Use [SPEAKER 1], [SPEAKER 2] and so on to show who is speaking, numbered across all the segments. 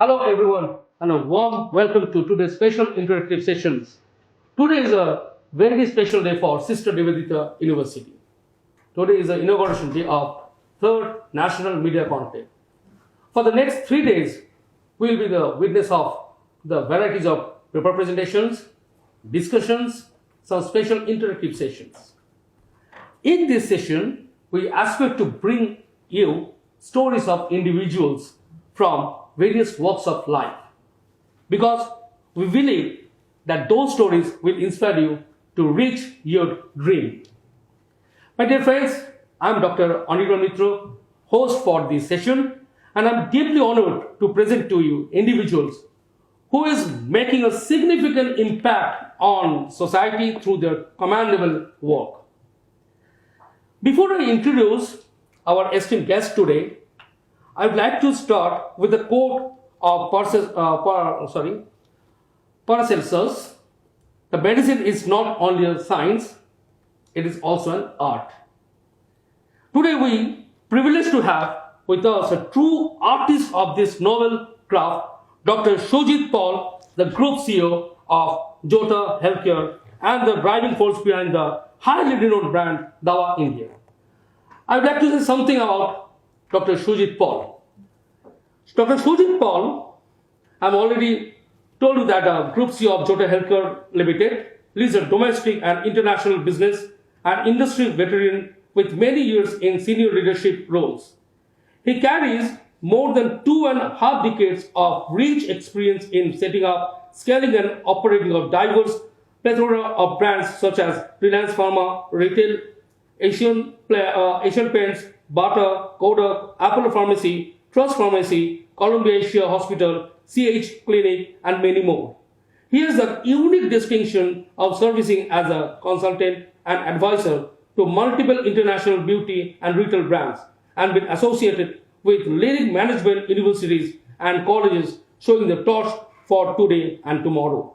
[SPEAKER 1] Hello everyone and a warm welcome to today's special interactive sessions. Today is a very special day for Sister Nivedita University. Today is the inauguration day of third National Media Conclave. For the next 3 days, we will be the witness of the varieties of paper presentations, discussions, some special interactive sessions. In this session, we aspire to bring you stories of individuals from various walks of life because we believe that those stories will inspire you to reach your dream. My dear friends, I am Dr. Anirban Mitra, host for this session, and I am deeply honored to present to you individuals who is making a significant impact on society through their commendable work. Before I introduce our esteemed guest today, I would like to start with a quote of Paracelsus. The medicine is not only a science, it is also an art. Today we privileged to have with us a true artist of this novel craft, Dr. Sujit Paul, the Group CEO of Zota Healthcare and the driving force behind the highly renowned brand Dawa India. I would like to say something about Dr. Sujit Paul. Dr. Sujit Paul, I've already told you that Group CEO of Zota Healthcare Limited leads a domestic and international business and industry veteran with many years in senior leadership roles. He carries more than 2.5 decades of rich experience in setting up, scaling and operating a diverse plethora of brands such as Reliance Pharma, Retail, Asian Paints, Bata, Kodak, Apollo Pharmacy, Trust Pharmacy, Columbia Asia Hospital, CH Clinic, and many more. He has the unique distinction of servicing as a consultant and advisor to multiple international beauty and retail brands and been associated with leading management universities and colleges showing the torch for today and tomorrow.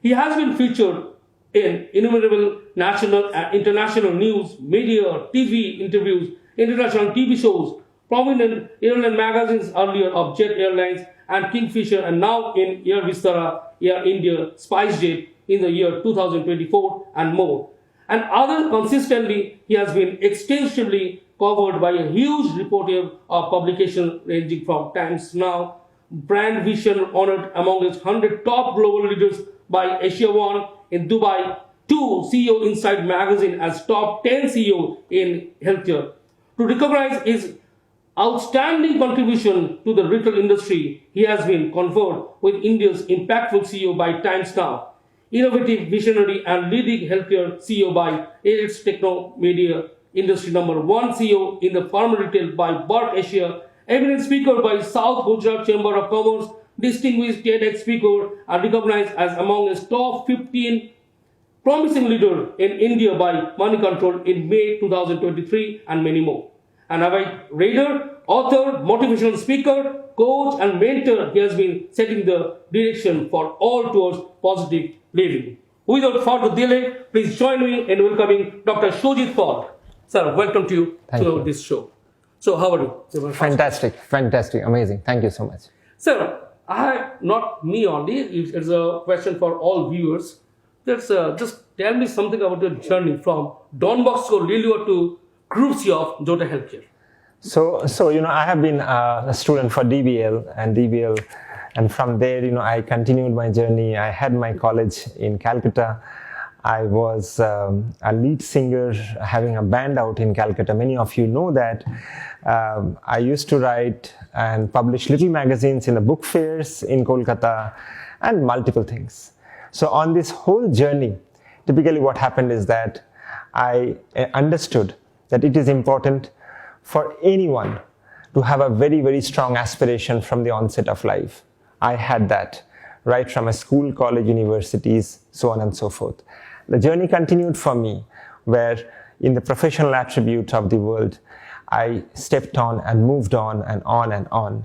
[SPEAKER 1] He has been featured in innumerable national and international news, media, TV interviews, international TV shows, prominent airline magazines earlier of Jet Airlines and Kingfisher, and now in Air Vistara, Air India, SpiceJet in the year 2024 and more. And other consistently, he has been extensively covered by a huge reportage of publications ranging from Times Now, Brand Vision honored among its 100 top global leaders by Asia One in Dubai, to CEO Inside magazine as top 10 CEO in healthcare. To recognize his outstanding contribution to the retail industry, he has been conferred with India's impactful CEO by Times Now, innovative visionary and leading healthcare CEO by Aids Techno Media Industry #1 CEO in the pharma retail by Bart Asia, eminent speaker by South Gujarat Chamber of Commerce, distinguished TEDx speaker and recognized as among its top 15 promising leader in India by Money Control in May 2023, and many more. An avid reader, author, motivational speaker, coach, and mentor, he has been setting the direction for all towards positive living. Without further delay, please join me in welcoming Dr. Sujit Paul. Sir, welcome to you to this show. So, how are you?
[SPEAKER 2] Fantastic, amazing. Thank you so much.
[SPEAKER 1] Sir, not me only, it's a question for all viewers. Just tell me something about your journey from Don Bosco Lilua to Group CEO of Zota Healthcare.
[SPEAKER 2] So I have been a student for DBL, and from there, I continued my journey. I had my college in Calcutta. I was a lead singer having a band out in Calcutta. Many of you know that. I used to write and publish little magazines in the book fairs in Kolkata and multiple things. So on this whole journey, typically what happened is that I understood that it is important for anyone to have a very, very strong aspiration from the onset of life. I had that right from a school, college, universities, so on and so forth. The journey continued for me where in the professional attributes of the world, I stepped on and moved on and on and on.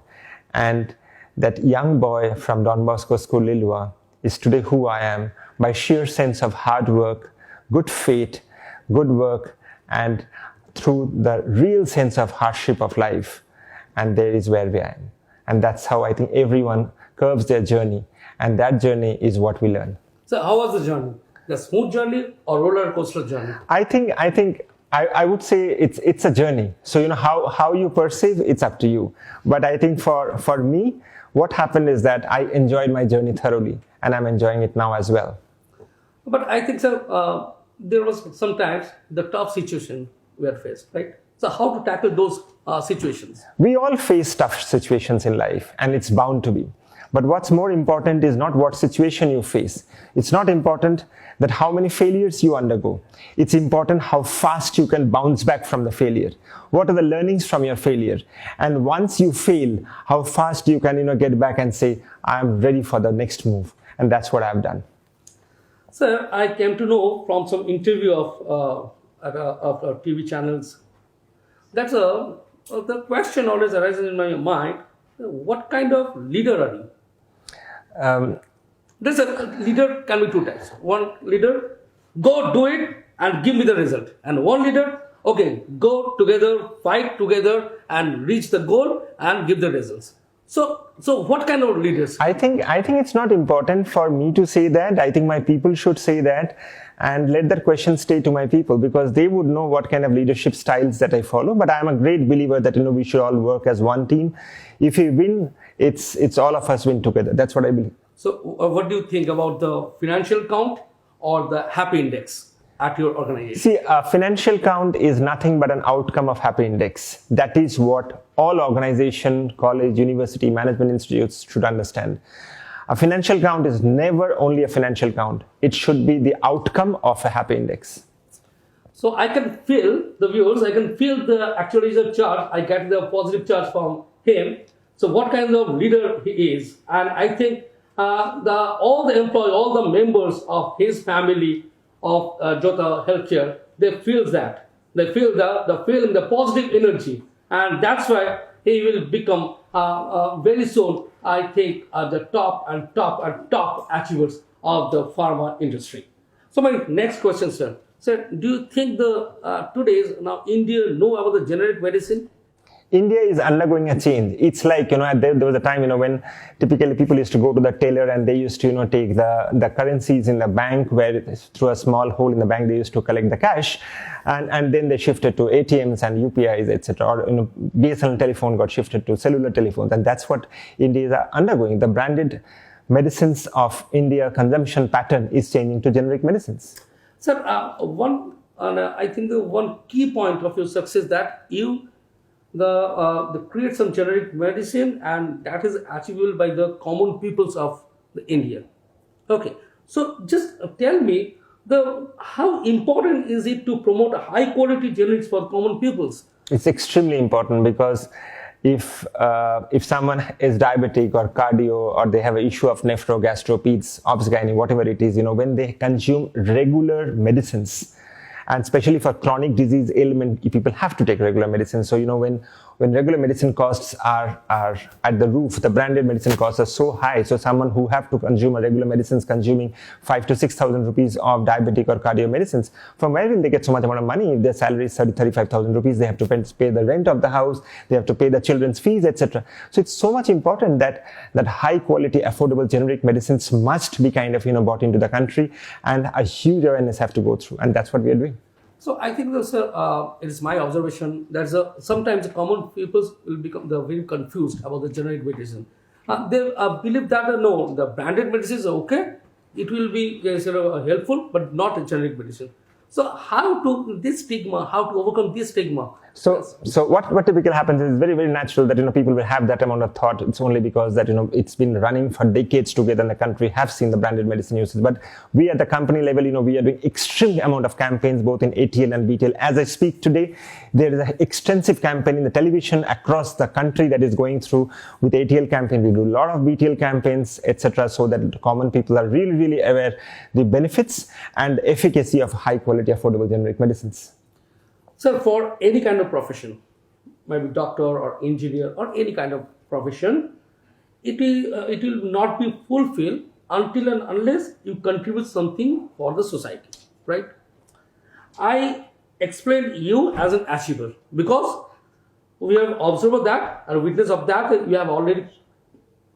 [SPEAKER 2] And that young boy from Don Bosco School, Lilua, is today who I am by sheer sense of hard work, good faith, good work, and through the real sense of hardship of life. And there is where we are. And that's how I think everyone curves their journey, and that journey is what we learn.
[SPEAKER 1] So how was the journey? The smooth journey or roller coaster journey?
[SPEAKER 2] I would say it's a journey. So how you perceive, it's up to you. But I think for me, what happened is that I enjoyed my journey thoroughly, and I'm enjoying it now as well.
[SPEAKER 1] But I think so. There was sometimes the tough situation we are faced, right? So how to tackle those situations?
[SPEAKER 2] We all face tough situations in life, and it's bound to be. But what's more important is not what situation you face. It's not important that how many failures you undergo. It's important how fast you can bounce back from the failure. What are the learnings from your failure? And once you fail, how fast you can get back and say, I'm ready for the next move. And that's what I've done.
[SPEAKER 1] Sir, I came to know from some interview of TV channels. The question always arises in my mind: what kind of leader are you? There's a leader can be two types. One leader, go do it and give me the result. And one leader, okay, go together, fight together, and reach the goal and give the results. So what kind of leaders?
[SPEAKER 2] I think it's not important for me to say that. I think my people should say that, and let that question stay to my people, because they would know what kind of leadership styles that I follow. But I am a great believer that we should all work as one team. If we win, it's all of us win together. That's what I believe.
[SPEAKER 1] So what do you think about the financial count or the happy index at your organization?
[SPEAKER 2] See, a financial count is nothing but an outcome of happy index. That is what all organization, college, university, management institutes should understand. A financial count is never only a financial count. It should be the outcome of a happy index.
[SPEAKER 1] So I can feel the viewers, I can feel the actual charge. I get the positive charge from him. So what kind of leader he is. And I think all the employees, all the members of his family of Zota Healthcare, they feel that. They feel the positive energy. And that's why he will become very soon, I think, the top achievers of the pharma industry. So my next question, sir. Sir, do you think today's now India know about the generic medicine?
[SPEAKER 2] India is undergoing a change. It's like, there was a time, when typically people used to go to the tailor and they used to, take the currencies in the bank, where through a small hole in the bank, they used to collect the cash. And then they shifted to ATMs and UPIs, etc. Or, BSNL telephone got shifted to cellular telephones. And that's what India is undergoing. The branded medicines of India consumption pattern is changing to generic medicines.
[SPEAKER 1] Sir, I think the one key point of your success that you create some generic medicine, and that is achievable by the common peoples of India. Okay, so just tell me how important is it to promote high quality generics for common peoples? It's
[SPEAKER 2] extremely important, because if someone is diabetic or cardio, or they have an issue of nephro, gastro, peds, obs, gynae, whatever it is, when they consume regular medicines, and especially for chronic disease ailment, people have to take regular medicine. So, when regular medicine costs are at the roof, the branded medicine costs are so high. So someone who have to consume a regular medicines consuming 5,000 to 6,000 rupees of diabetic or cardio medicines, from where will they get so much amount of money? If their salary is 35,000 rupees, they have to pay the rent of the house, they have to pay the children's fees, etc. So it's so much important that high quality, affordable generic medicines must be brought into the country, and a huge awareness have to go through, and that's what we are doing.
[SPEAKER 1] So I think it is my observation that sometimes the common people will become very confused about the generic medicine. They believe that the branded medicine is okay, it will be helpful, but not a generic medicine. So how to overcome this stigma?
[SPEAKER 2] So what typically happens is very, very natural that people will have that amount of thought. It's only because that it's been running for decades together, and the country have seen the branded medicine uses. But we at the company level, we are doing extreme amount of campaigns both in ATL and BTL. As I speak today, there is an extensive campaign in the television across the country that is going through with ATL campaign. We do a lot of BTL campaigns, etc., so that common people are really, really aware the benefits and efficacy of high quality, affordable generic medicines.
[SPEAKER 1] So for any kind of profession, maybe doctor or engineer or any kind of profession, it will not be fulfilled until and unless you contribute something for the society, right? I explained you as an achiever because we have observed that and witness of that. You have already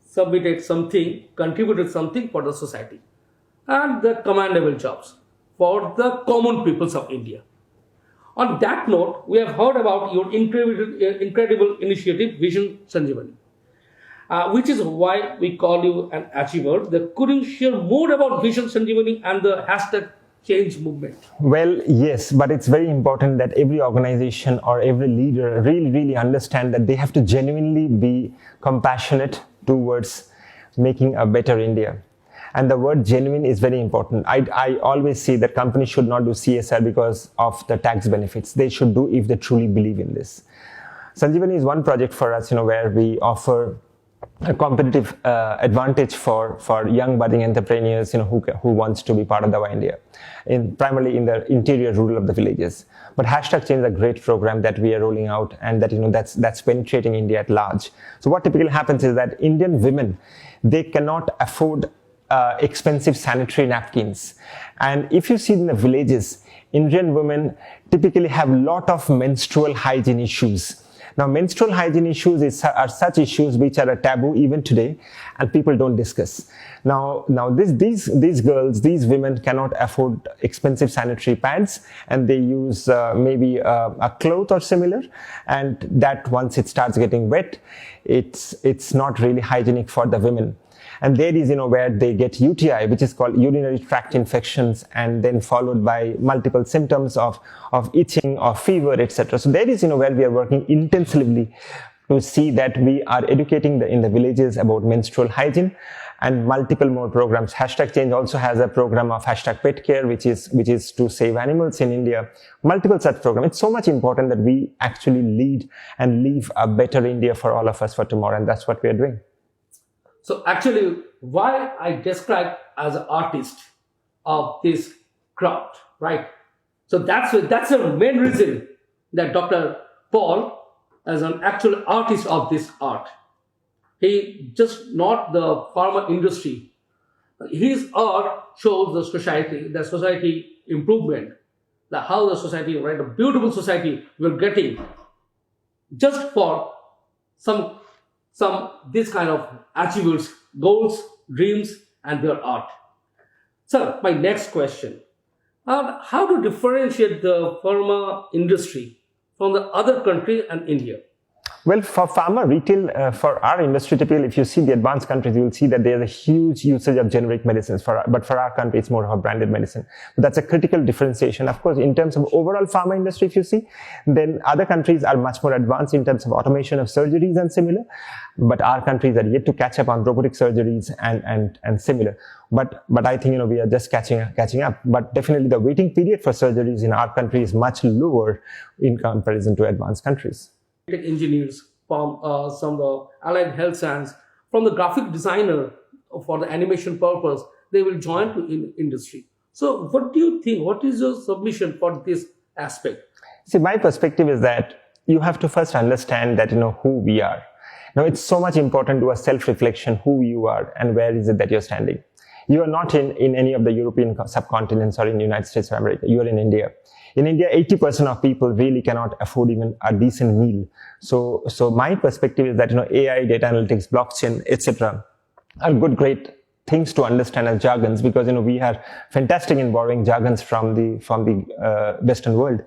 [SPEAKER 1] submitted something, contributed something for the society, and the commendable jobs for the common peoples of India. On that note, we have heard about your incredible initiative, Vision Sanjeevani, which is why we call you an achiever. Could you share more about Vision Sanjeevani and the hashtag change movement?
[SPEAKER 2] Well, yes, but it's very important that every organization or every leader really understand that they have to genuinely be compassionate towards making a better India. And the word genuine is very important. I always say that companies should not do CSR because of the tax benefits. They should do if they truly believe in this. Sanjeevani is one project for us, where we offer a competitive advantage for young budding entrepreneurs, who wants to be part of the India, primarily in the interior rural of the villages. But hashtag change is a great program that we are rolling out, and that that's penetrating India at large. So what typically happens is that Indian women, they cannot afford expensive sanitary napkins, and if you see in the villages, Indian women typically have a lot of menstrual hygiene issues. Now, menstrual hygiene issues are such issues which are a taboo even today, and people don't discuss. Now these girls, these women cannot afford expensive sanitary pads, and they use maybe a cloth or similar, and that once it starts getting wet, it's not really hygienic for the women. And there is, where they get UTI, which is called urinary tract infections, and then followed by multiple symptoms of itching or fever, etc. So there is, where we are working intensively to see that we are educating in the villages about menstrual hygiene, and multiple more programs. Hashtag change also has a program of hashtag pet care, which is to save animals in India. Multiple such programs. It's so much important that we actually lead and leave a better India for all of us for tomorrow, and that's what we are doing.
[SPEAKER 1] So actually, why I describe as an artist of this craft, right? So that's the main reason that Dr. Paul is an actual artist of this art. He just not the pharma industry. His art shows the society improvement, how the society, right, a beautiful society we're getting just for some this kind of achievers, goals, dreams, and their art. So my next question, how to differentiate the pharma industry from the other country and India?
[SPEAKER 2] Well, for pharma retail, for our industry, typically, if you see the advanced countries, you will see that there's a huge usage of generic medicines. But for our country, it's more of a branded medicine. But that's a critical differentiation. Of course, in terms of overall pharma industry, if you see, then other countries are much more advanced in terms of automation of surgeries and similar. But our countries are yet to catch up on robotic surgeries and similar. But I think, we are just catching up. But definitely the waiting period for surgeries in our country is much lower in comparison to advanced countries.
[SPEAKER 1] Engineers from some of the allied health science, from the graphic designer for the animation purpose, they will join to industry. So what do you think? What is your submission for this aspect?
[SPEAKER 2] See, my perspective is that you have to first understand that, who we are. Now, it's so much important to a self-reflection, who you are and where is it that you're standing. You are not in any of the European subcontinents or in the United States of America. You are in India. In India, 80% of people really cannot afford even a decent meal. So my perspective is that, AI, data analytics, blockchain, etc. are great things to understand as jargons, because, we are fantastic in borrowing jargons from the Western world.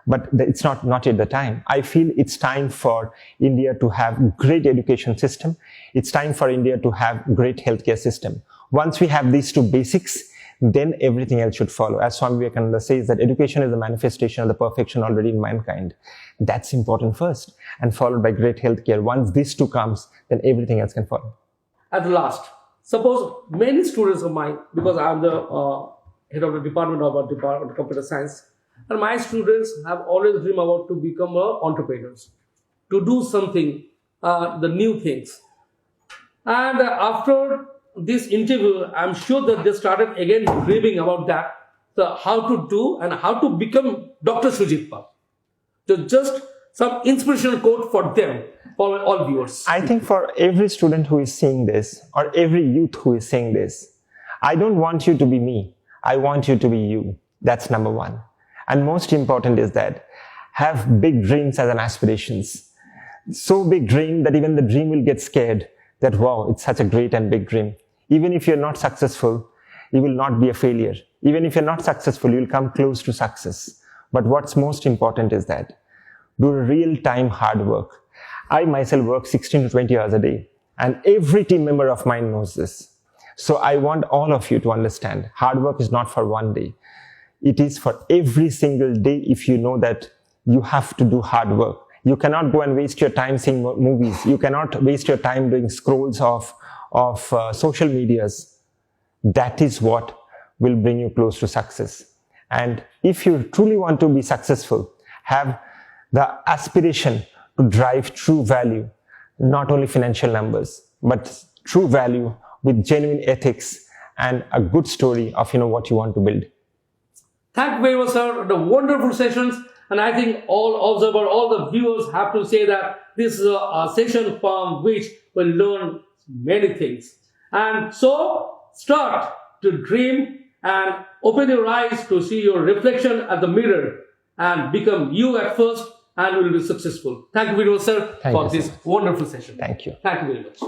[SPEAKER 2] But it's not yet the time. I feel it's time for India to have great education system. It's time for India to have great healthcare system. Once we have these two basics, then everything else should follow. As Swami Vivekananda says, that education is a manifestation of the perfection already in mankind. That's important first, and followed by great healthcare. Once these two comes, then everything else can follow.
[SPEAKER 1] At the last, suppose many students of mine, because I'm the head of the department of computer science, and my students have always dreamed about to become entrepreneurs, to do something, the new things. And after this interview, I'm sure that they started again dreaming about that, so how to do and how to become Dr. Sujit Pal. So just some inspirational quote for them, for all viewers.
[SPEAKER 2] I think for every student who is seeing this, or every youth who is seeing this, I don't want you to be me. I want you to be you. That's number one. And most important is that have big dreams as an aspirations. So big dream that even the dream will get scared, that, wow, it's such a great and big dream. Even if you're not successful, you will not be a failure. Even if you're not successful, you'll come close to success. But what's most important is that do real-time hard work. I myself work 16 to 20 hours a day, and every team member of mine knows this. So I want all of you to understand, hard work is not for one day. It is for every single day. If you know that you have to do hard work, you cannot go and waste your time seeing movies. You cannot waste your time doing scrolls of social medias. That is what will bring you close to success. And if you truly want to be successful, have the aspiration to drive true value, not only financial numbers, but true value with genuine ethics and a good story of what you want to build.
[SPEAKER 1] Thank you very much, sir. The wonderful sessions. And I think all the viewers have to say that this is a session from which we'll learn many things. And so start to dream and open your eyes to see your reflection at the mirror and become you at first, and will be successful. Thank you very much, sir, for this wonderful session.
[SPEAKER 2] Thank you.
[SPEAKER 1] Thank you very much.